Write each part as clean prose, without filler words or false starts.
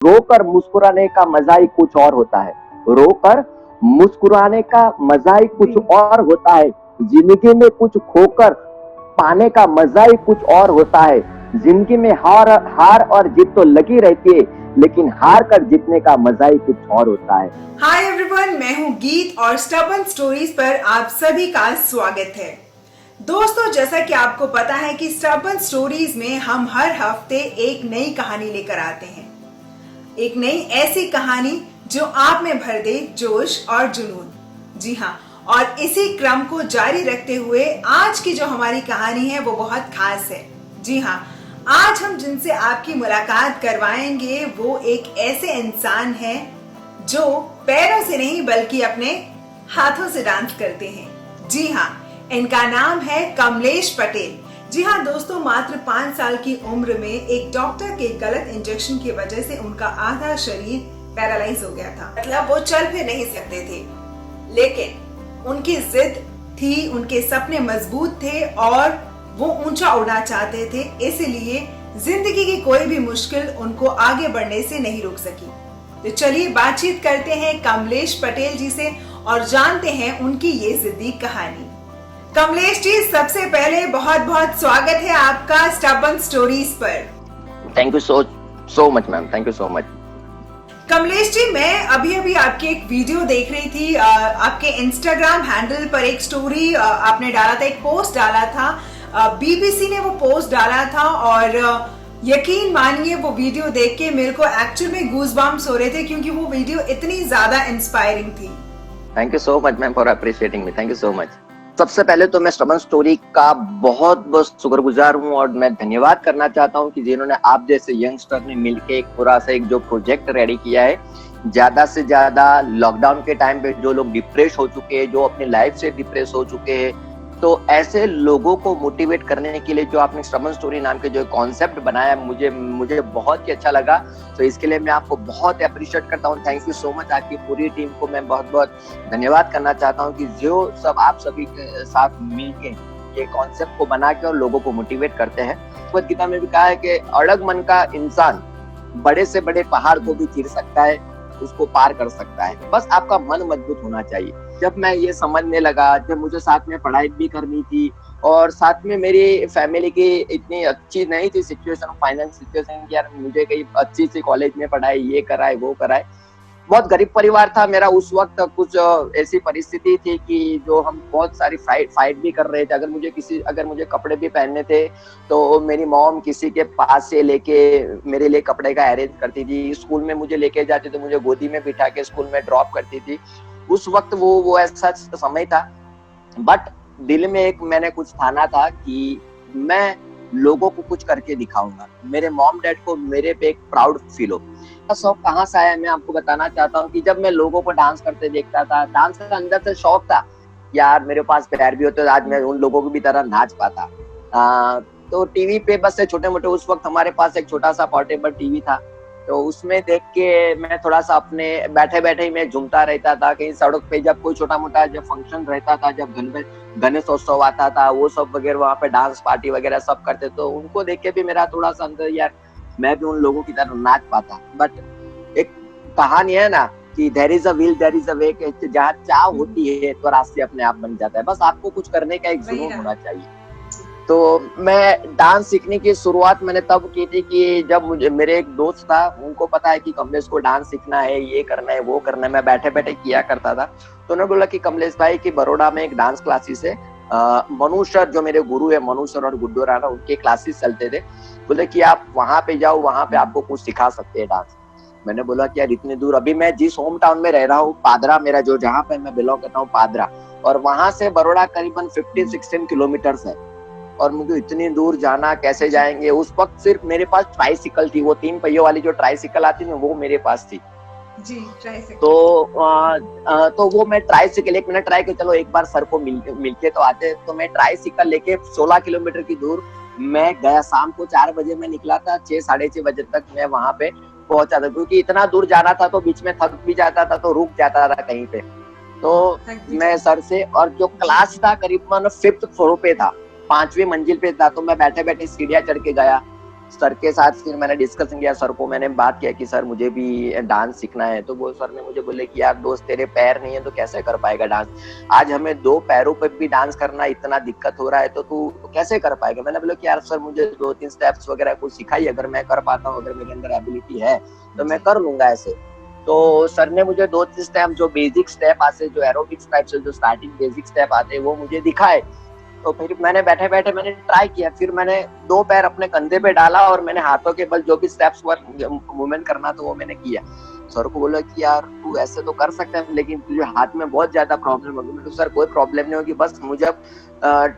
रोकर मुस्कुराने का मजा ही कुछ और होता है। रोकर मुस्कुराने का मजा ही कुछ और होता है। जिंदगी में कुछ खोकर पाने का मजा ही कुछ और होता है। जिंदगी में हार और जीत तो लगी रहती है, लेकिन हार कर जीतने का मजा ही कुछ और होता है। हाय एवरीवन, मैं हूं गीत और स्टबर्न स्टोरीज पर आप सभी का स्वागत है। दोस्तों, जैसा कि आपको पता है कि स्टबर्न स्टोरीज में हम हर हफ्ते एक नई कहानी लेकर आते हैं। एक नई ऐसी कहानी जो आप में भर दे जोश और जुनून। जी हाँ, और इसी क्रम को जारी रखते हुए आज की जो हमारी कहानी है वो बहुत खास है। जी हाँ, आज हम जिनसे आपकी मुलाकात करवाएंगे वो एक ऐसे इंसान हैं जो पैरों से नहीं बल्कि अपने हाथों से डांस करते हैं। जी हाँ, इनका नाम है कमलेश पटेल। जी हाँ दोस्तों, मात्र 5 साल की उम्र में एक डॉक्टर के गलत इंजेक्शन की वजह से उनका आधा शरीर पैरालाइज हो गया था। मतलब वो चल फिर नहीं सकते थे, लेकिन उनकी जिद थी, उनके सपने मजबूत थे और वो ऊंचा उड़ना चाहते थे। इसलिए जिंदगी की कोई भी मुश्किल उनको आगे बढ़ने से नहीं रोक सकी। तो चलिए बातचीत करते हैं कमलेश पटेल जी से और जानते हैं उनकी ये जिद्दी कहानी। कमलेश जी, सबसे पहले बहुत बहुत स्वागत है आपका स्टबर्न स्टोरीज पर। Thank you so much ma'am, thank you so much. Kamlesh ji, मैं अभी आपकी एक वीडियो देख रही थी। आपके इंस्टाग्राम हैंडल पर एक स्टोरी आपने डाला था, एक पोस्ट डाला था। बीबीसी ने वो पोस्ट डाला था और यकीन मानिए वो वीडियो देख के मेरे को एक्चुअल में गूज़बम्प्स हो रहे थे, क्योंकि वो वीडियो इतनी ज्यादा इंस्पायरिंग थी। Thank you so much ma'am for appreciating me, thank you so much. सबसे पहले तो मैं स्टबर्न स्टोरी का बहुत बहुत शुक्रगुजार हूँ और मैं धन्यवाद करना चाहता हूँ कि जिन्होंने आप जैसे यंगस्टर ने मिलके एक पूरा सा एक जो प्रोजेक्ट रेडी किया है। ज्यादा से ज्यादा लॉकडाउन के टाइम पे जो लोग डिप्रेस हो चुके हैं, जो अपनी लाइफ से डिप्रेस हो चुके हैं, तो ऐसे लोगों को मोटिवेट करने के लिए जो आपने स्टबर्न स्टोरी नाम के जो कॉन्सेप्ट बनाया, मुझे बहुत ही अच्छा लगा। तो इसके लिए मैं आपको बहुत अप्रिशिएट करता हूँ। Thank you so much. आपकी पूरी टीम को मैं बहुत बहुत धन्यवाद करना चाहता हूँ कि जो सब आप सभी के साथ मिलके ये कॉन्सेप्ट को बना के और लोगों को मोटिवेट करते हैं। भगवद गीता में भी कहा है कि अड़ग मन का इंसान बड़े से बड़े पहाड़ को भी चीर सकता है, उसको पार कर सकता है। बस आपका मन मजबूत होना चाहिए। जब मैं ये समझने लगा, जब मुझे साथ में पढ़ाई भी करनी थी और साथ में मेरी फैमिली की इतनी अच्छी नहीं थी सिचुएशन, फाइनेंस सिचुएशन की, यार मुझे कहीं अच्छी सी कॉलेज में पढ़ाई, ये कराए वो कराए। बहुत गरीब परिवार था मेरा उस वक्त। कुछ ऐसी परिस्थिति थी कि जो हम बहुत सारी फाइट भी कर रहे थे। अगर मुझे कपड़े भी पहनने थे तो मेरी मॉम किसी के पास से लेके मेरे लिए कपड़े का अरेंज करती थी। स्कूल में मुझे लेके जाती तो मुझे गोदी में बिठा के स्कूल में ड्रॉप करती थी। उस वक्त वो ऐसा समय था, बट दिल में एक मैंने कुछ ठाना था कि मैं लोगों को कुछ करके दिखाऊंगा, मेरे मॉम डैड को मेरे पे एक प्राउड फील हो। शौक कहाँ से आया मैं आपको बताना चाहता हूँ कि जब मैं लोगों को डांस करते देखता था, डांस का अंदर से शौक था, यार मेरे पास पैर भी होते तो आज मैं उन लोगों की भी तरह नाच पाता। तो टीवी पे बस से छोटे मोटे, उस वक्त हमारे पास एक छोटा सा पोर्टेबल टीवी था, तो उसमें देख के मैं थोड़ा सा अपने बैठे बैठे ही मैं झूमता रहता था। कहीं सड़क पे जब कोई छोटा मोटा जब फंक्शन रहता था, जब गणेशोत्सव आता था, वो सब वगैरह वहाँ पे डांस पार्टी वगैरह सब करते, तो उनको देख के भी मेरा थोड़ा सा अंदर, यार मैं भी उन लोगों की तरह नाच पाता। बट एक कहानी है ना कि there is a will there is a way, जहाँ चाह होती है तो रास्ते अपने आप बन जाता है। बस आपको कुछ करने का एक जुनून होना चाहिए। तो मैं डांस सीखने की शुरुआत मैंने तब की थी कि जब मेरे एक दोस्त था, उनको पता है कि कमलेश को डांस सीखना है, ये करना है वो करना है। मैं बैठे बैठे किया करता था, तो उन्होंने बोला कि कमलेश भाई की बड़ौदा में एक डांस क्लासेस है, मनु सर जो मेरे गुरु है, मनु सर और गुड्डू राणा, उनके क्लासेस चलते थे। बोले कि आप वहां पे जाओ, वहां पे आपको कुछ सिखा सकते हैं डांस। मैंने बोला कि यार इतने दूर, अभी मैं जिस होम टाउन में रह रहा हूँ पादरा, मेरा जो जहाँ पे मैं बिलोंग करता हूँ पादरा, और वहां से बड़ौदा करीबन 15-16 किलोमीटर है, और मुझे इतनी दूर जाना, कैसे जाएंगे। उस वक्त सिर्फ मेरे पास ट्राइसिकल थी, वो 3 पहियों वाली जो ट्राइसिकल आती है वो मेरे पास थी जी, ट्राइसिकल। तो वो मैं ट्राइसिकल एक मिनट ट्राई कर, चलो एक बार सर को मिलके तो आते। तो मैं ट्राइसिकल लेके 16 किलोमीटर की दूर मैं गया। शाम को 4 बजे मैं निकला था, 6-6:30 बजे तक मैं वहां पे पहुंचा था, क्योंकि इतना दूर जाना था तो बीच में थक भी जाता था तो रुक जाता था कहीं पे। तो मैं सर से, और जो क्लास था करीबन 5th फ्लोर पे था, 5वीं मंजिल पे था, तो मैं बैठे बैठे सीढ़ियां चढ़ के गया। सर के साथ फिर मैंने डिस्कशन किया, सर को मैंने बात किया कि सर मुझे भी डांस सीखना है। तो वो सर ने मुझे बोले कि यार दोस्त, तेरे पैर नहीं है तो कैसे कर पाएगा डांस? आज हमें 2 पैरों पर भी डांस करना इतना दिक्कत हो रहा है तो तू कैसे कर पाएगा? मैंने बोला कि यार सर मुझे 2-3 स्टेप्स वगैरह कुछ सिखाइए, अगर मैं कर पाता हूँ, अगर मेरे अंदर एबिलिटी है तो मैं कर लूंगा ऐसे। तो सर ने मुझे 2-3 स्टेप, जो बेसिक स्टेप आते, जो एरोबिक्स टाइप से जो स्टार्टिंग बेसिक स्टेप आते, वो मुझे दिखाए। तो फिर मैंने बैठे बैठे मैंने ट्राई किया, फिर मैंने 2 पैर अपने कंधे पे डाला और मैंने हाथों के बल जो भी स्टेप्स मूवमेंट करना था वो मैंने किया। सर को बोला कि यार तू ऐसे तो कर सकता है, लेकिन तुझे हाथ में बहुत ज्यादा प्रॉब्लम होगी। मैंने सर कोई प्रॉब्लम नहीं होगी, बस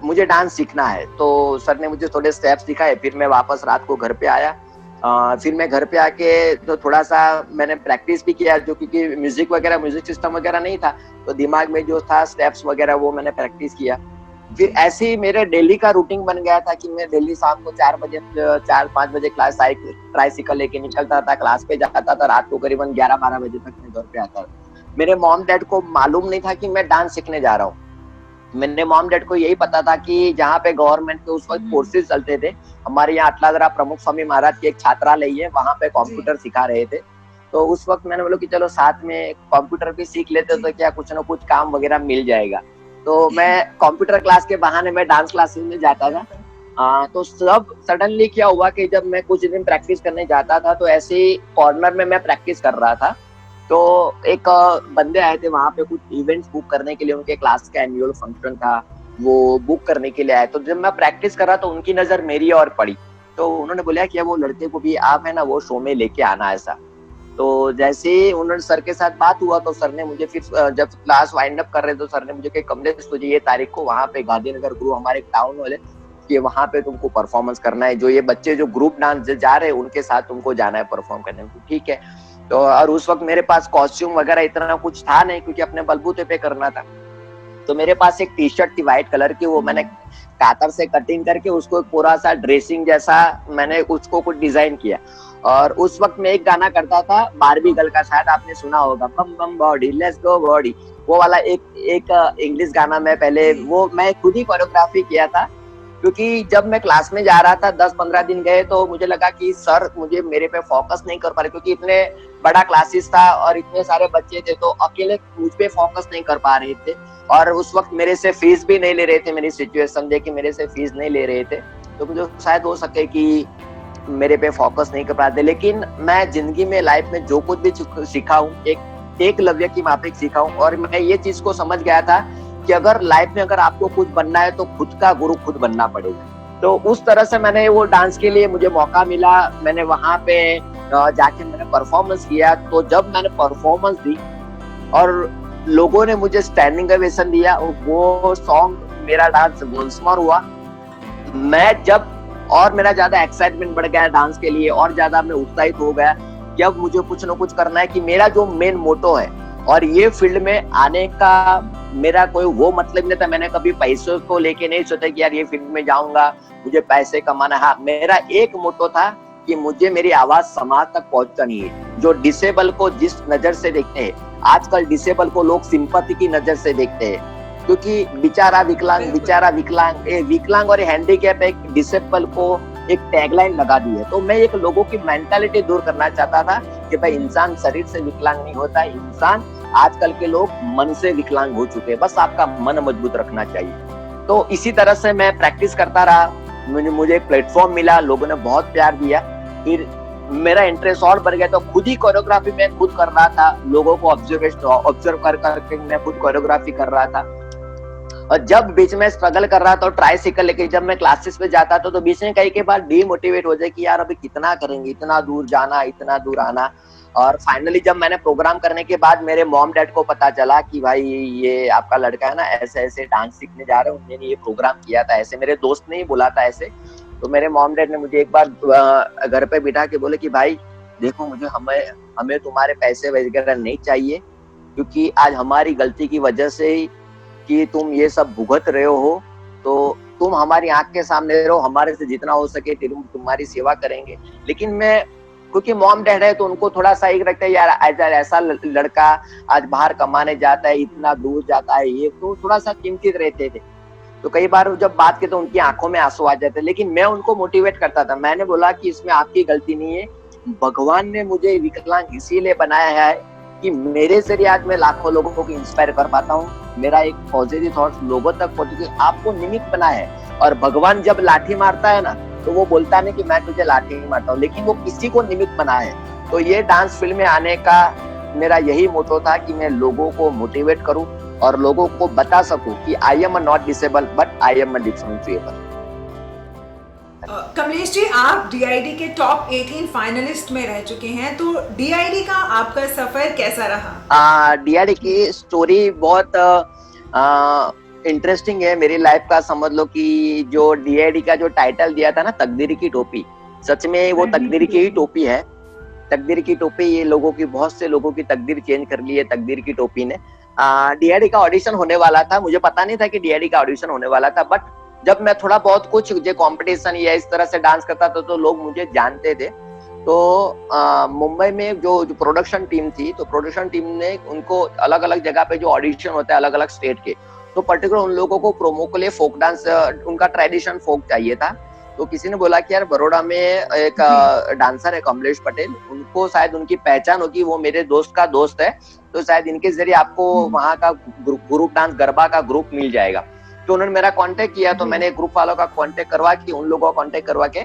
मुझे डांस सीखना है। तो सर ने मुझे थोड़े स्टेप्स दिखाए, फिर मैं वापस रात को घर पे आया। फिर मैं घर पे आके तो थोड़ा सा मैंने प्रैक्टिस भी किया, जो क्योंकि म्यूजिक सिस्टम वगैरह नहीं था, तो दिमाग में जो था स्टेप्स वगैरह वो मैंने प्रैक्टिस किया। फिर ऐसे ही मेरे डेली का रूटीन बन गया था कि मैं डेली शाम को 4-5 बजे क्लास ट्राइसिकल लेके निकलता था, क्लास पे जाता था, रात को करीबन 11-12 बजे तक मैं घर पे आता था। मेरे मॉम डैड को मालूम नहीं था कि मैं डांस सीखने जा रहा हूँ। मेरे मॉम डैड को यही पता था कि जहाँ पे गवर्नमेंट के उस वक्त कोर्सेज चलते थे, हमारे यहाँ अटलादरा प्रमुख स्वामी महाराज की एक छात्रालय है, वहाँ पे कंप्यूटर सिखा रहे थे। तो उस वक्त मैंने बोला कि चलो साथ में कंप्यूटर भी सीख लेते तो क्या कुछ ना कुछ काम वगैरह मिल जाएगा। तो मैं कंप्यूटर क्लास के बहाने मैं डांस क्लासेस में जाता था। तो सब सडनली क्या हुआ कि जब मैं कुछ दिन प्रैक्टिस करने जाता था तो ऐसे ही कॉर्नर में मैं प्रैक्टिस कर रहा था, तो एक बंदे आए थे वहां पे कुछ इवेंट्स बुक करने के लिए, उनके क्लास का एनुअल फंक्शन था, वो बुक करने के लिए आए। तो जब मैं प्रैक्टिस कर रहा तो उनकी नजर मेरी ओर पड़ी, तो उन्होंने बोला कि वो लड़के को भी आप है ना वो शो में लेके आना ऐसा। तो जैसे ही उन्होंने सर के साथ बात हुआ तो सर ने मुझे फिर जब क्लास वाइंड अप कर रहे तो सर ने मुझे कहा कमलेश तुझे ये तारीख को वहां पे गांधीनगर गुरु हमारे टाउन वाले कि वहां पे तुमको परफॉर्मेंस करना है, जो ये बच्चे जो ग्रुप डांस जा रहे हैं उनके साथ तुमको जाना है परफॉर्म करने में। ठीक है। तो और उस वक्त मेरे पास कॉस्ट्यूम वगैरह इतना कुछ था नहीं, क्योंकि अपने बलबूते पे करना था। तो मेरे पास एक टी शर्ट थी व्हाइट कलर की, वो मैंने कातर से कटिंग करके उसको पूरा सा ड्रेसिंग जैसा मैंने उसको कुछ डिजाइन किया। और उस वक्त मैं एक गाना करता था बारबी गर्ल का, शायद आपने सुना होगा, बम बम बॉडी लेट्स गो बॉडी, वो वाला एक इंग्लिश गाना मैं पहले वो मैं खुद ही कोरियोग्राफी किया था। क्योंकि जब मैं क्लास में जा रहा था 10-15 दिन गए तो मुझे लगा कि सर मुझे मेरे पे फोकस नहीं कर पा रहे, क्योंकि इतने बड़ा क्लासेस था और इतने सारे बच्चे थे, तो अकेले मुझ पे फोकस नहीं कर पा रहे थे। और उस वक्त मेरे से फीस भी नहीं ले रहे थे, मेरी सिचुएशन देख के मेरे से फीस नहीं ले रहे थे, तो मुझे शायद हो सके कि मेरे पे फोकस नहीं कर पाते। लेकिन मैं जिंदगी में लाइफ में जो कुछ भी सीखा हूँ, एक लव्य की माफिक सीखा हूँ, और मैं ये चीज को समझ गया था कि अगर लाइफ में अगर आपको कुछ बनना है तो खुद का गुरु खुद बनना पड़ेगा। तो उस तरह से मैंने वो डांस के लिए मुझे मौका मिला, मैंने वहां पे जाके मैंने परफॉर्मेंस किया। तो जब मैंने परफॉर्मेंस दी और लोगों ने मुझे स्टैंडिंग ओवेशन दिया, वो सॉन्ग मेरा डांस गोल्समोर हुआ। मैं जब और मेरा ज्यादा एक्साइटमेंट बढ़ गया डांस के लिए, और ज्यादा मैं उत्साहित हो गया कि अब मुझे कुछ ना कुछ करना है, कि मेरा जो मेन मोटो है और ये फील्ड में आने का मेरा कोई वो मतलब नहीं था। मैंने कभी पैसों को लेके नहीं सोचा कि यार ये फील्ड में जाऊंगा मुझे पैसे कमाना। हाँ, मेरा एक मोटो था कि मुझे मेरी आवाज समाज तक पहुंचानी है। जो डिसेबल को जिस नजर से देखते हैं, आजकल डिसेबल को लोग सिंपैथी की नजर से देखते हैं, क्योंकि बेचारा विकलांग और हैंडीकैप एक डिसेबल को एक टैगलाइन लगा दी है। तो मैं एक लोगों की मेंटालिटी दूर करना चाहता था कि भाई इंसान शरीर से विकलांग नहीं होता, इंसान आजकल के लोग मन से विकलांग हो चुके हैं, बस आपका मन मजबूत रखना चाहिए। तो इसी तरह से मैं प्रैक्टिस करता रहा, मुझे एक प्लेटफॉर्म मिला, लोगों ने बहुत प्यार दिया, फिर मेरा इंटरेस्ट और बढ़ गया। तो खुद ही कोरियोग्राफी मैं खुद कर रहा था, लोगों को ऑब्जर्व कर करके मैं खुद कोरियोग्राफी कर रहा था। और जब बीच में स्ट्रगल कर रहा था तो ट्राइसिकल लेके जब मैं क्लासेस पे जाता था तो बीच में कई के बाद डीमोटिवेट हो जाए कि यार अभी कितना करेंगे, इतना दूर जाना, इतना दूर आना। और फाइनली जब मैंने प्रोग्राम करने के बाद मेरे मॉम डैड को पता चला कि भाई ये आपका लड़का है ना ऐसे ऐसे डांस सीखने जा रहे हैं, उन्होंने ये प्रोग्राम किया था, ऐसे मेरे दोस्त ने ही बोला था ऐसे। तो मेरे मॉम डैड ने मुझे एक बार घर पे बिठा के बोले कि भाई देखो, हमें तुम्हारे पैसे वगैरह नहीं चाहिए, क्योंकि आज हमारी गलती की वजह से ही कि तुम ये सब भुगत रहे हो, तो तुम हमारी आंख के सामने रहो, हमारे से जितना हो सके तुम्हारी सेवा करेंगे। लेकिन मैं, क्योंकि मॉम डैड है तो उनको थोड़ा सा एक रखता है यार ऐसा लड़का आज बाहर कमाने जाता है, इतना दूर जाता है, ये तो थोड़ा सा चिंतित रहते थे। तो कई बार जब बात की तो उनकी आंखों में आंसू आ जाते, लेकिन मैं उनको मोटिवेट करता था। मैंने बोला कि इसमें आपकी गलती नहीं है, भगवान ने मुझे विकलांग इसीलिए बनाया है कि मेरे जरिए आज मैं लाखों लोगों को इंस्पायर कर पाता हूँ। मेरा एक पॉजिटिव थॉट्स लोगों तक पहुंचे, आपको निमित्त बनाया है। और भगवान जब लाठी मारता है ना, तो वो बोलता नहीं कि मैं तुझे लाठी मारता हूँ, लेकिन वो किसी को निमित्त बनाया है। तो ये डांस फील्ड में आने का मेरा यही मोटो था कि मैं लोगों को मोटिवेट करूं और लोगों को बता सकूं कि I am not disable but I am differentiable. Kamlesh ji, आप डीआईडी के टॉप 18 फाइनलिस्ट में रह चुके हैं, तो डीआईडी का आपका सफर कैसा रहा? डीआईडी की स्टोरी बहुत इंटरेस्टिंग है मेरी लाइफ का। समझ लो कि जो डीआईडी का जो टाइटल दिया था ना, तकदीर की टोपी, सच में वो तकदीर की ही टोपी है। तकदीर की टोपी, ये लोगों की, बहुत से लोगों की तकदीर चेंज कर ली है तकदीर की टोपी ने। डीआईडी का ऑडिशन होने वाला था, मुझे पता नहीं था कि डीआईडी का ऑडिशन होने वाला था, बट जब मैं थोड़ा बहुत कुछ जो कंपटीशन या इस तरह से डांस करता था तो लोग मुझे जानते थे। तो मुंबई में जो प्रोडक्शन टीम थी, तो प्रोडक्शन टीम ने उनको अलग अलग जगह पे जो ऑडिशन होता है अलग अलग स्टेट के, तो पर्टिकुलर उन लोगों को प्रोमो के लिए फोक डांस, उनका ट्रेडिशन फोक चाहिए था। तो किसी ने बोला कि यार बड़ौदा में एक डांसर है कमलेश पटेल, उनको शायद उनकी पहचान होगी, वो मेरे दोस्त का दोस्त है, तो शायद इनके जरिए आपको वहाँ का ग्रुप डांस गरबा का ग्रुप मिल जाएगा। तो उन्होंने मेरा कांटेक्ट किया, तो मैंने ग्रुप वालों का कांटेक्ट करवा के, उन लोगों का कांटेक्ट करवा के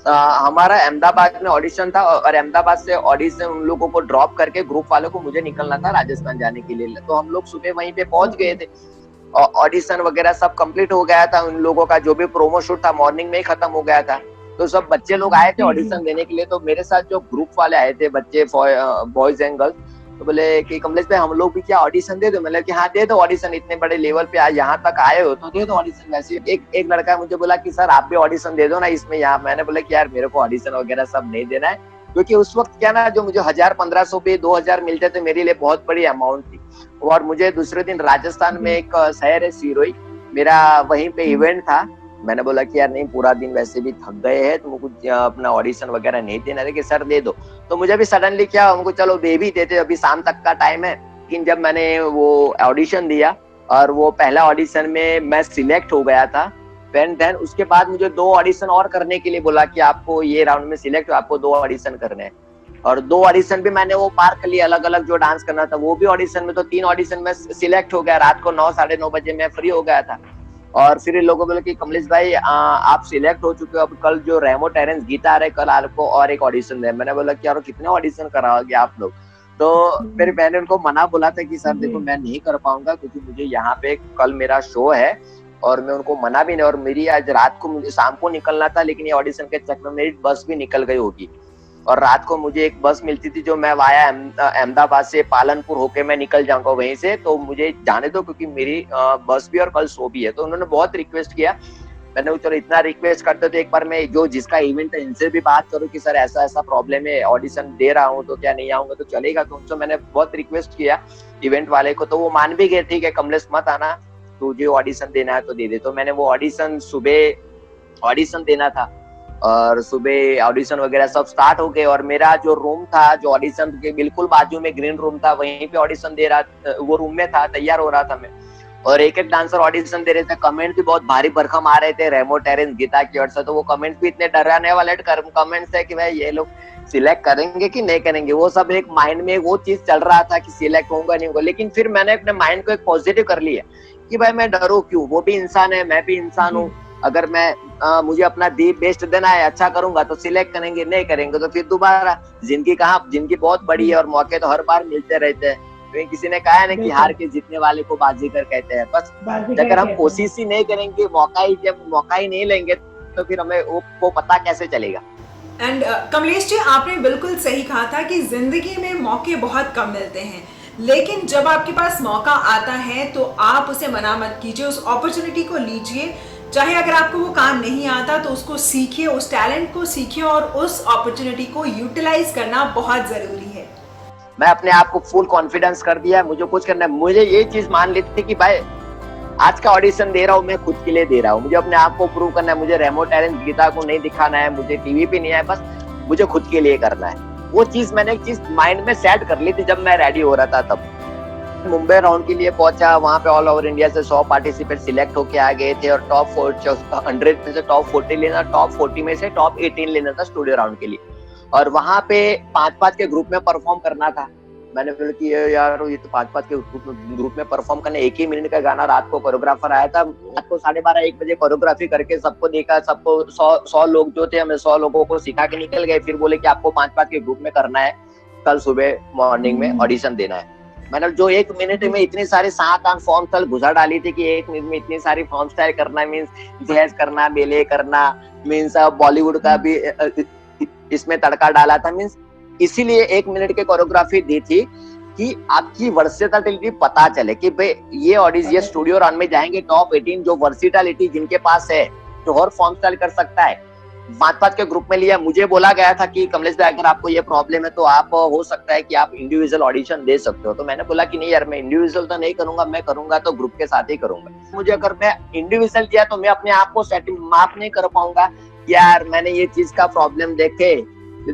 हमारा अहमदाबाद में ऑडिशन था, और अहमदाबाद से ऑडिशन उन लोगों को ड्रॉप करके ग्रुप वालों को मुझे निकलना था राजस्थान जाने के लिए। तो हम लोग सुबह वहीं पे पहुंच गए थे, ऑडिशन वगैरह सब कंप्लीट हो गया था। उन लोगों का जो भी प्रोमो शूट था मॉर्निंग में ही खत्म हो गया था। तो सब बच्चे लोग आए थे ऑडिशन देने के लिए। तो मेरे साथ जो ग्रुप वाले आए थे बच्चे, बॉयज एंड गर्ल्स, तो बोले कि कमलेश भाई हम लोग भी क्या ऑडिशन दे दो? मतलब कि हाँ दे दो ऑडिशन, इतने बड़े लेवल पे आज यहाँ तक आए हो तो दे दो ऑडिशन। वैसे एक लड़का मुझे बोला कि सर आप भी ऑडिशन दे दो ना इसमें यहाँ। मैंने बोला कि यार मेरे को ऑडिशन वगैरह सब नहीं देना है, क्योंकि उस वक्त क्या ना, जो मुझे 1000-1500 पे 2000 मिलते थे, मेरे लिए बहुत बड़ी अमाउंट थी। और मुझे दूसरे दिन राजस्थान में एक शहर है सिरोही, मेरा वहीं पे इवेंट था। मैंने बोला कि यार नहीं, पूरा दिन वैसे भी थक गए हैं, तो कुछ अपना ऑडिशन वगैरह नहीं देना है कि सर दे दो। तो मुझे भी सडनली क्या, उनको चलो दे भी देते, अभी शाम तक का टाइम है। लेकिन जब मैंने वो ऑडिशन दिया और वो पहला ऑडिशन में मैं सिलेक्ट हो गया था, देन उसके बाद मुझे 2 ऑडिशन और करने के लिए बोला कि आपको ये राउंड में सिलेक्ट हो, आपको 2 ऑडिशन करने हैं। और 2 ऑडिशन भी मैंने वो पार कर लिया, अलग अलग जो डांस करना था वो भी ऑडिशन में। तो 3 ऑडिशन में सिलेक्ट हो गया। रात को 9-9:30 बजे मैं फ्री हो गया था। और फिर लोगों बोले कि कमलेश भाई आप सिलेक्ट हो चुके हो, अब कल जो रेमो टेरेंस गीता आ रहे, कल आपको और एक ऑडिशन दे। मैंने बोला कि यार कितने ऑडिशन कराओगे आप लोग? तो फिर मैंने उनको मना बोला था कि सर देखो मैं नहीं कर पाऊंगा, क्योंकि मुझे यहाँ पे कल मेरा शो है। और मैं उनको मना भी नहीं, और मेरी आज रात को, मुझे शाम को निकलना था, लेकिन ये ऑडिशन के चक्कर में मेरी बस भी निकल गई होगी। और रात को मुझे एक बस मिलती थी जो मैं वाया अहमदाबाद से पालनपुर होके मैं निकल जाऊंगा वहीं से, तो मुझे जाने दो क्योंकि मेरी बस भी और कल शो भी है। तो उन्होंने बहुत रिक्वेस्ट किया। मैंने चलो इतना रिक्वेस्ट करते तो एक बार मैं जो जिसका इवेंट है इनसे भी बात करूं कि सर ऐसा ऐसा प्रॉब्लम है, ऑडिशन दे रहा हूं तो क्या नहीं आऊंगा तो चलेगा? तो उनसे मैंने बहुत रिक्वेस्ट किया इवेंट वाले को, तो वो मान भी गए, ठीक है कमलेश मत आना, तुझे ऑडिशन देना है तो दे दे। तो मैंने वो ऑडिशन, सुबह ऑडिशन देना था और सुबह ऑडिशन वगैरह सब स्टार्ट हो गए। और मेरा जो रूम था, जो ऑडिशन के बिल्कुल बाजू में ग्रीन रूम था, वहीं पे ऑडिशन दे रहा, वो रूम में था, तैयार हो रहा था मैं। और एक एक डांसर ऑडिशन दे रहे थे, कमेंट भी बहुत भारी भरकम आ रहे थे रेमो टेरेंस गीता की ओर से। तो वो कमेंट भी इतने डराने वाले कमेंट्स है कि भाई ये लोग सिलेक्ट करेंगे कि नहीं करेंगे। वो सब एक माइंड में वो चीज चल रहा था कि सिलेक्ट होगा नहीं होगा। लेकिन फिर मैंने अपने माइंड को एक पॉजिटिव कर लिया कि भाई मैं डरूं क्यों, वो भी इंसान है, मैं भी इंसान हूँ। अगर मैं मुझे अपना दी बेस्ट देना है, अच्छा करूंगा तो सिलेक्ट करेंगे, नहीं करेंगे तो फिर दोबारा। जिंदगी बहुत बड़ी है और मौके तो हर बार मिलते रहते हैं। तो किसी ने कहा है ना कि हार के जीतने वाले को बाजीगर कहते हैं। बस अगर हम कोशिश ही नहीं करेंगे, जब मौका ही नहीं लेंगे तो फिर हमें वो पता कैसे चलेगा। एंड कमलेश जी, आपने बिल्कुल सही कहा था कि जिंदगी में मौके बहुत कम मिलते हैं, लेकिन जब आपके पास मौका आता है तो आप उसे मना मत कीजिए, उस अपॉर्चुनिटी को लीजिए। चाहे अगर आपको वो काम नहीं आता तो उसको सीखिए, उस टैलेंट को सीखिए, और उस अपॉर्चुनिटी को यूटिलाइज करना बहुत जरूरी है। मैं अपने आप को फुल कॉन्फिडेंस कर दिया, मुझे कुछ करना है। मुझे ये चीज मान ली थी कि भाई आज का ऑडिशन दे रहा हूँ, मैं खुद के लिए दे रहा हूँ, मुझे अपने आप को प्रूव करना है। मुझे रेमो टेरेंस गीता को नहीं दिखाना है, मुझे टीवी पे नहीं है, बस मुझे खुद के लिए करना है। वो चीज मैंने एक चीज माइंड में सेट कर ली थी जब मैं रेडी हो रहा था तब। मुंबई राउंड के लिए पहुंचा, वहां पे ऑल ओवर इंडिया से 100 पार्टिसिपेंट सिलेक्ट होके आ गए थे और टॉप 100 में से टॉप 40 लेना, टॉप 40 में से टॉप 18 लेना था स्टूडियो राउंड के लिए। और वहां पे 5-5 के ग्रुप में परफॉर्म करना था। मैंने बोला कि यार ये तो 5-5 के ग्रुप में परफॉर्म करने, 1 ही मिनट का गाना, रात को कोरियोग्राफर आया था, रात को 12:30-1 बजे कोरियोग्राफी करके सबको देखा, सबको 100 लोग जो थे, हमें 100 लोगों को सिखा के निकल गए। फिर बोले कि आपको 5-5 के ग्रुप में करना है, कल सुबह मॉर्निंग में ऑडिशन देना है। मैंने जो 1 मिनट में इतनी सारी 7-8 फॉर्म स्टाइल घुसा डाली थी कि 1 मिनट में इतनी सारी फॉर्म स्टाइल करना मीन्स जैज करना, बेले करना मीन्स बॉलीवुड का भी इसमें तड़का डाला था मीन्स। इसीलिए 1 मिनट की कोरियोग्राफी दी थी कि आपकी वर्सेटिलिटी पता चले कि भाई ये ऑडिशन, ये स्टूडियो राउंड में जाएंगे टॉप 18 जो वर्सेटिलिटी जिनके पास है, जो हर फॉर्म स्टाइल कर सकता है। 5-5 के ग्रुप में लिया। मुझे बोला गया था कि कमलेश भाई अगर आपको ये प्रॉब्लम है तो आप हो सकता है कि आप इंडिविजुअल ऑडिशन दे सकते हो। तो मैंने बोला कि नहीं यार, मैं इंडिविजुअल तो नहीं करूंगा, मैं करूंगा तो ग्रुप के साथ ही करूंगा। मुझे अगर मैं इंडिविजुअल किया तो मैं अपने आप को माफ नहीं कर पाऊंगा, यार मैंने ये चीज का प्रॉब्लम देखे,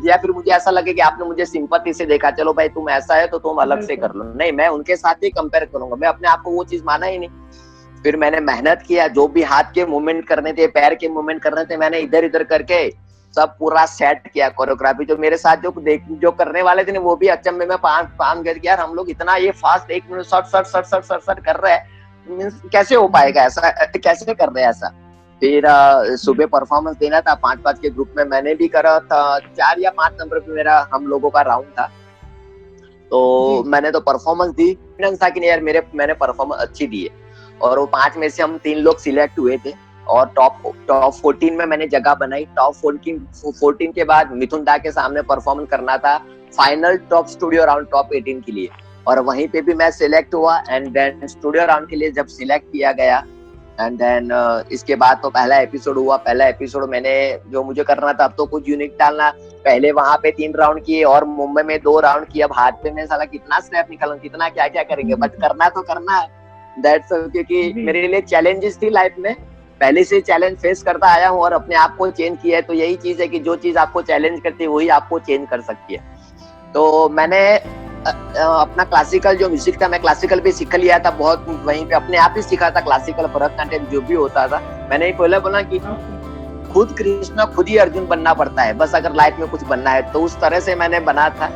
या फिर मुझे ऐसा लगे कि आपने मुझे सिंपैथी से देखा, चलो भाई तुम ऐसा है तो तुम अलग से कर लो। नहीं, मैं उनके साथ ही कंपेयर करूंगा, मैं अपने आप को वो चीज माना ही नहीं। फिर मैंने मेहनत किया, जो भी हाथ के मूवमेंट करने थे, पैर के मूवमेंट करने थे, मैंने इधर इधर करके सब पूरा सेट किया कोरियोग्राफी। जो मेरे साथ जो करने वाले थे वो भी अचंभे में पान गए, यार हम लोग इतना ये फास्ट 1 मिनट शॉट कर रहे हैं, मींस कैसे हो पाएगा ऐसा, कैसे कर रहे हैं ऐसा। फिर सुबह परफॉर्मेंस देना था 5-5 के ग्रुप में, मैंने भी करा था। 4 या 5 नंबर पे मेरा हम लोगों का राउंड था, तो मैंने तो परफॉर्मेंस दी था कि नहीं यार मैंने परफॉर्मेंस अच्छी दी है। और वो 5 में से हम 3 लोग सिलेक्ट हुए थे और टॉप 14 में मैंने जगह बनाई। टॉप 14 के बाद मिथुन दा के सामने परफॉर्मेंस करना था final top studio round top 18 के लिए, और वहीं पे भी मैं सिलेक्ट हुआ। एंड देन स्टूडियो राउंड के लिए जब सिलेक्ट किया गया, एंड देन इसके बाद तो पहला एपिसोड हुआ। पहला एपिसोड मैंने जो मुझे करना था, अब तो कुछ यूनिक डालना, पहले वहां पे 3 राउंड किए और मुंबई में 2 राउंड किए। अब हाथ पे मैं साला कितना स्नैप निकालूं, कितना क्या क्या करेंगे, बट करना तो करना है। दैट्स क्योंकि मेरे लिए चैलेंजेस थी लाइफ में, पहले से चैलेंज फेस करता आया हूँ और अपने आप को चेंज किया है। तो यही चीज है कि जो चीज आपको चैलेंज करती है वही आपको चेंज कर सकती है। तो मैंने अपना क्लासिकल जो म्यूजिक था, मैं क्लासिकल भी सीख लिया था बहुत, वहीं पे अपने आप ही सीखा था क्लासिकल, भरतनाट्यम जो भी होता था। मैंने ही पहले बोला कि खुद कृष्ण खुद ही अर्जुन बनना पड़ता है बस, अगर लाइफ में कुछ बनना है तो। उस तरह से मैंने बना था।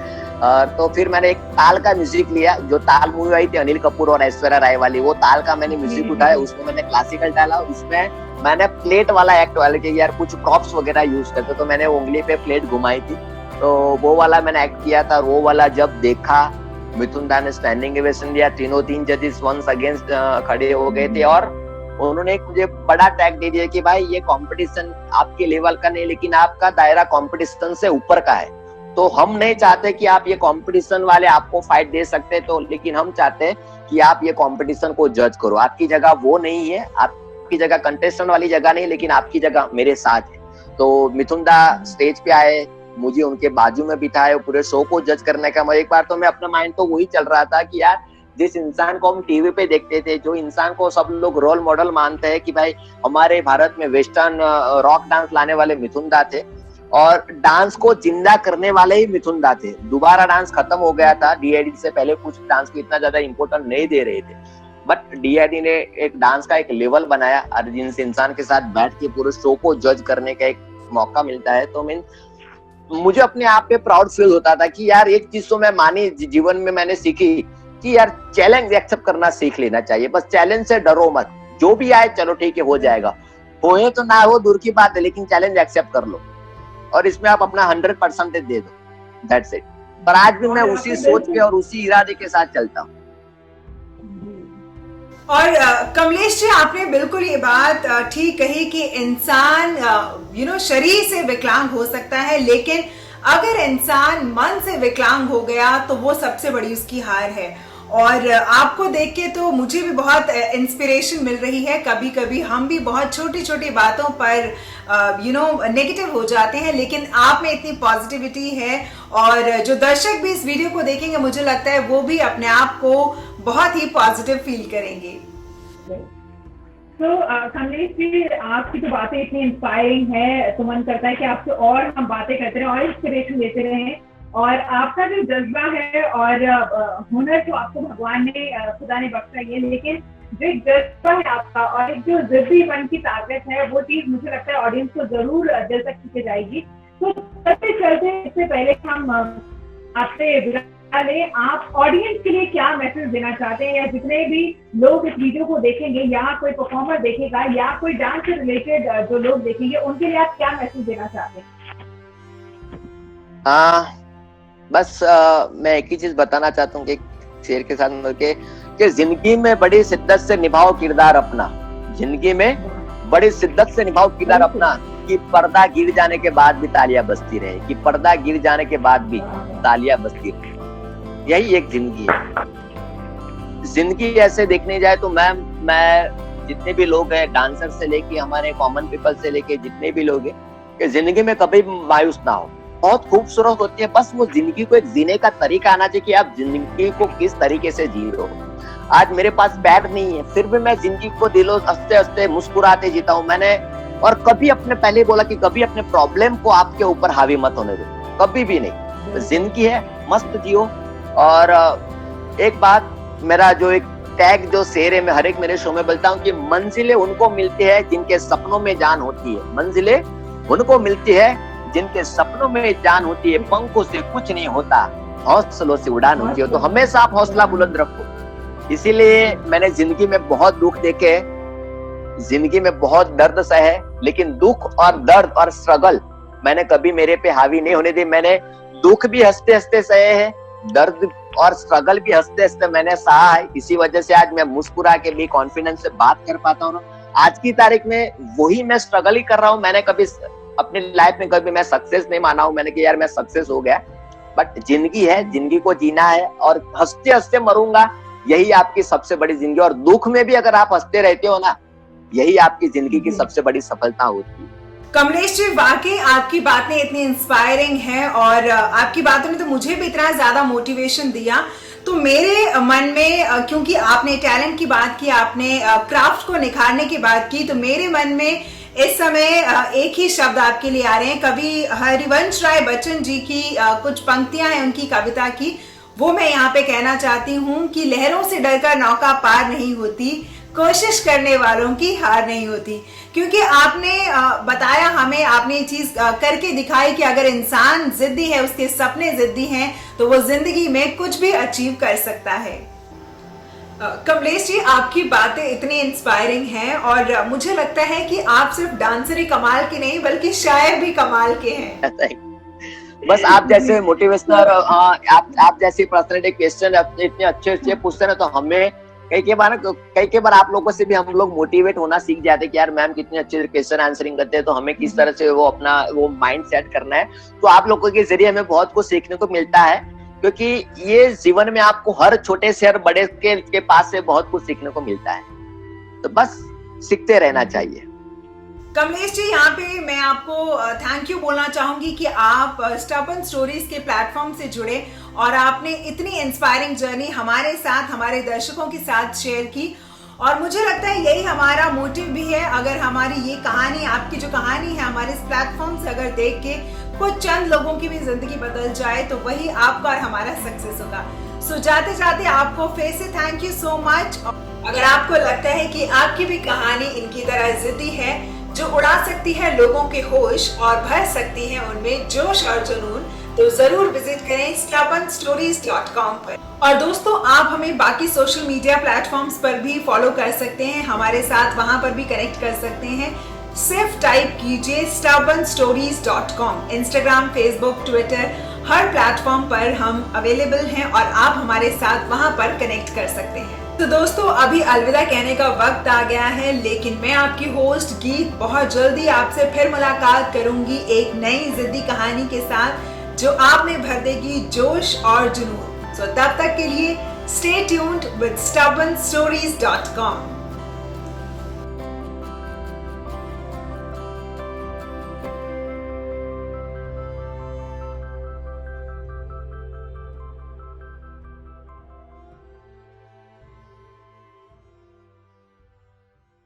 तो फिर मैंने एक ताल का म्यूजिक लिया, जो ताल मूवी आई थी अनिल कपूर और ऐश्वर्या राय वाली, वो ताल का मैंने म्यूजिक उठाया, उसमें मैंने क्लासिकल डाला। उसमें मैंने प्लेट वाला एक्ट वाले के यार कुछ प्रॉप्स वगैरह यूज करते, तो मैंने उंगली पे प्लेट घुमाई थी, तो वो वाला मैंने एक्ट किया था। वो वाला जब देखा, मिथुन दा ने स्टैंडिंग ओवेशन दिया, 3 जजेस वंस अगेंस्ट खड़े हो गए थे और उन्होंने एक मुझे बड़ा टैग दे दिया कि भाई ये कंपटीशन आपके लेवल का नहीं, लेकिन आपका दायरा कंपटीशन से ऊपर का है। तो हम नहीं चाहते कि आप ये कंपटीशन वाले आपको फाइट दे सकते तो, लेकिन हम चाहते हैं कि आप ये कंपटीशन को जज करो। आपकी जगह वो नहीं है, आपकी जगह कंटेस्टेंट वाली जगह नहीं, लेकिन आपकी जगह मेरे साथ है। तो मिथुन दा स्टेज पे आए, मुझे उनके बाजू में बिठाए, पूरे शो को जज करने का। एक बार तो मैं अपना माइंड तो वही चल रहा था कि यार जिस इंसान को हम टीवी पे देखते थे, जो इंसान को सब लोग रोल मॉडल मानते हैं कि भाई हमारे भारत में वेस्टर्न रॉक डांस लाने वाले मिथुन दा थे और डांस को जिंदा करने वाले ही मिथुन दा थे। दोबारा डांस खत्म हो गया था, डीआईडी से पहले कुछ डांस को इतना ज्यादा इंपॉर्टेंट नहीं दे रहे थे, बट डीआईडी ने एक डांस का एक लेवल बनाया और जिनसे इंसान के साथ बैठ के पूरे शो को जज करने का एक मौका मिलता है। तो मुझे अपने आप पे प्राउड फील होता था कि यार एक चीज तो मैं मानी जीवन में, मैंने सीखी कि यार चैलेंज एक्सेप्ट करना सीख लेना चाहिए। बस चैलेंज से डरो मत, जो भी आए चलो ठीक है हो जाएगा, होए तो ना हो दूर की बात है, लेकिन चैलेंज एक्सेप्ट कर लो और इसमें आप अपना 100% दे दो। That's it. पर आज भी मैं उसी सोच के और उसी इरादे के साथ चलता हूँ। और कमलेश जी, आपने बिल्कुल ये बात ठीक कही कि इंसान शरीर से विकलांग हो सकता है, लेकिन अगर इंसान मन से विकलांग हो गया तो वो सबसे बड़ी उसकी हार है। और आपको देख के तो मुझे भी बहुत इंस्पिरेशन मिल रही है। कभी कभी हम भी बहुत छोटी छोटी बातों पर नेगेटिव हो जाते हैं, लेकिन आप में इतनी पॉजिटिविटी है और जो दर्शक भी इस वीडियो को देखेंगे मुझे लगता है वो भी अपने आप को बहुत ही पॉजिटिव फील करेंगे। तो कमलेश जी, आपकी जो बातें इतनी इंस्पायरिंग है तो मन करता है कि आपसे और हम बातें करते रहे और इंस्पिरेशन देते रहे। और आपका जो जज्बा है और हुनर जो आपको भगवान ने खुदा ने बख्शा ये, लेकिन जो एक जज्बा है आपका और एक जो जिद्दीपन की ताकत है, वो चीज मुझे लगता है ऑडियंस को जरूर दिल तक खींचे जाएगी। तो चलते चलते इससे पहले हम आपसे विदा लें, आप ऑडियंस के लिए क्या मैसेज देना चाहते हैं, या जितने भी लोग इस वीडियो को देखेंगे या कोई परफॉर्मर देखेगा या कोई डांस से रिलेटेड जो लोग देखेंगे, उनके लिए आप क्या मैसेज देना चाहते हैं? बस मैं एक ही चीज बताना चाहता हूँ कि शेर के साथ मिलके कि जिंदगी में बड़ी शिद्दत से निभाओ किरदार अपना, जिंदगी में बड़ी शिद्दत से निभाओ किरदार अपना, कि पर्दा गिर जाने के बाद भी तालियां बजती रहे, कि पर्दा गिर जाने के बाद भी तालियां बजती रहे। यही एक जिंदगी है। जिंदगी ऐसे देखने जाए तो मैं जितने भी लोग हैं, डांसर से लेके हमारे कॉमन पीपल से लेके जितने भी लोग हैं, कि जिंदगी में कभी मायूस ना हो, बहुत खूबसूरत होती है। बस वो जिंदगी को एक जीने का तरीका आना चाहिए कि आप जिंदगी को किस तरीके से जी रहे हो। आज मेरे पास पैड नहीं है, फिर भी मैं जिंदगी को दिलों हंसते हंसते मुस्कुराते जीता हूँ। मैंने और कभी अपने पहले बोला कि कभी अपने प्रॉब्लम को आपके ऊपर हावी मत होने दो, कभी भी नहीं। तो जिंदगी है, मस्त जियो। और एक बात, मेरा जो एक टैग जो शेर है, मैं हर एक मेरे शो में बोलता हूँ कि मंजिलें उनको मिलती है जिनके सपनों में जान होती है, मंजिलें उनको मिलती है जिनके सपनों में जान होती है, पंखों से कुछ नहीं होता, हौसलों से उड़ान होती है। तो हमेशा आप हौसला बुलंद रखो। इसीलिए मैंने जिंदगी में बहुत दुख देखे, जिंदगी में बहुत दर्द सहे, लेकिन दुख और दर्द और स्ट्रगल मैंने कभी मेरे पे हावी नहीं होने दी। मैंने दुख भी हंसते हंसते सहे हैं, दर्द और स्ट्रगल भी हंसते हंसते मैंने सहा है। इसी वजह से आज मैं मुस्कुरा के भी कॉन्फिडेंस से बात कर पाता हूँ। आज की तारीख में वही मैं स्ट्रगल ही कर रहा हूँ। मैंने कभी अपनी लाइफ में कभी मैं सक्सेस नहीं माना हूँ, मैंने कि यार मैं सक्सेस हो गया, बट जिंदगी है, जिंदगी को जीना है और हंसते हंसते मरूंगा, यही आपकी सबसे बड़ी जिंदगी। और दुख में भी अगर आप हंसते रहते हो ना, यही आपकी जिंदगी की सबसे बड़ी सफलता होती है। कमलेश जी, वाकई आपकी बातें इतनी इंस्पायरिंग हैं और आपकी बातों ने तो मुझे भी इतना ज्यादा मोटिवेशन दिया। तो मेरे मन में, क्योंकि आपने टैलेंट की बात की, आपने क्राफ्ट को निखारने की बात की, तो मेरे मन में इस समय एक ही शब्द आपके लिए आ रहे हैं। कवि हरिवंश राय बच्चन जी की कुछ पंक्तियां हैं उनकी कविता की, वो मैं यहाँ पे कहना चाहती हूँ कि लहरों से डरकर नौका पार नहीं होती, कोशिश करने वालों की हार नहीं होती। क्योंकि आपने बताया हमें, आपने ये चीज करके दिखाई कि अगर इंसान जिद्दी है, उसके सपने जिद्दी हैं, तो वो जिंदगी में कुछ भी अचीव कर सकता है। कमलेश जी, आपकी बातें इतनी इंस्पायरिंग हैं और मुझे लगता है कि आप सिर्फ डांसर ही कमाल के नहीं बल्कि शायर भी कमाल के हैं। बस आप जैसे मोटिवेशनल, आप जैसी पर्सनैलिटी क्वेश्चन इतने अच्छे पूछते हैं, तो हमें कई बार आप लोगों से भी हम लोग मोटिवेट होना सीख जाते हैं कि यार मैम कितने अच्छे क्वेश्चन आंसरिंग करते हैं, तो हमें किस तरह से वो अपना वो माइंड सेट करना है। तो आप लोगों के जरिए हमें बहुत कुछ सीखने को मिलता है, क्योंकि ये जीवन में आपको हर छोटे से हर बड़े के पास से बहुत कुछ सीखने को मिलता है। तो बस सीखते रहना चाहिए। कमलेश जी, यहाँ पे मैं आपको थैंक यू बोलना चाहूंगी कि आप स्टबर्न स्टोरीज के प्लेटफॉर्म से जुड़े और आपने इतनी इंस्पायरिंग जर्नी हमारे साथ, हमारे दर्शकों के साथ शेयर की। और मुझे लगता है यही हमारा मोटिव भी है। अगर हमारी ये कहानी, आपकी जो कहानी है, हमारे इस प्लेटफॉर्म से अगर देख के कुछ चंद लोगों की भी जिंदगी बदल जाए, तो वही आपका और हमारा सक्सेस होगा। सो जाते जाते आपको फिर से थैंक यू सो मच। अगर आपको लगता है कि आपकी भी कहानी इनकी तरह जिद्दी है, जो उड़ा सकती है लोगों के होश और भर सकती है उनमें जोश और जुनून, तो जरूर विजिट करें stubbornstories.com पर। और दोस्तों, आप हमें बाकी सोशल मीडिया प्लेटफॉर्म्स पर भी फॉलो कर सकते हैं, हमारे साथ वहां पर भी कनेक्ट कर सकते हैं। सिर्फ टाइप कीजिए stubbornstories.com। इंस्टाग्राम, फेसबुक, ट्विटर, हर प्लेटफॉर्म पर हम अवेलेबल हैं और आप हमारे साथ वहां पर कनेक्ट कर सकते हैं। तो दोस्तों, अभी अलविदा कहने का वक्त आ गया है, लेकिन मैं आपकी होस्ट गीत बहुत जल्दी आपसे फिर मुलाकात करूंगी एक नई जिद्दी कहानी के साथ, जो आप में भर देगी जोश और जुनून। सो तब तक के लिए स्टे ट्यून्ड विद stubbornstories.com।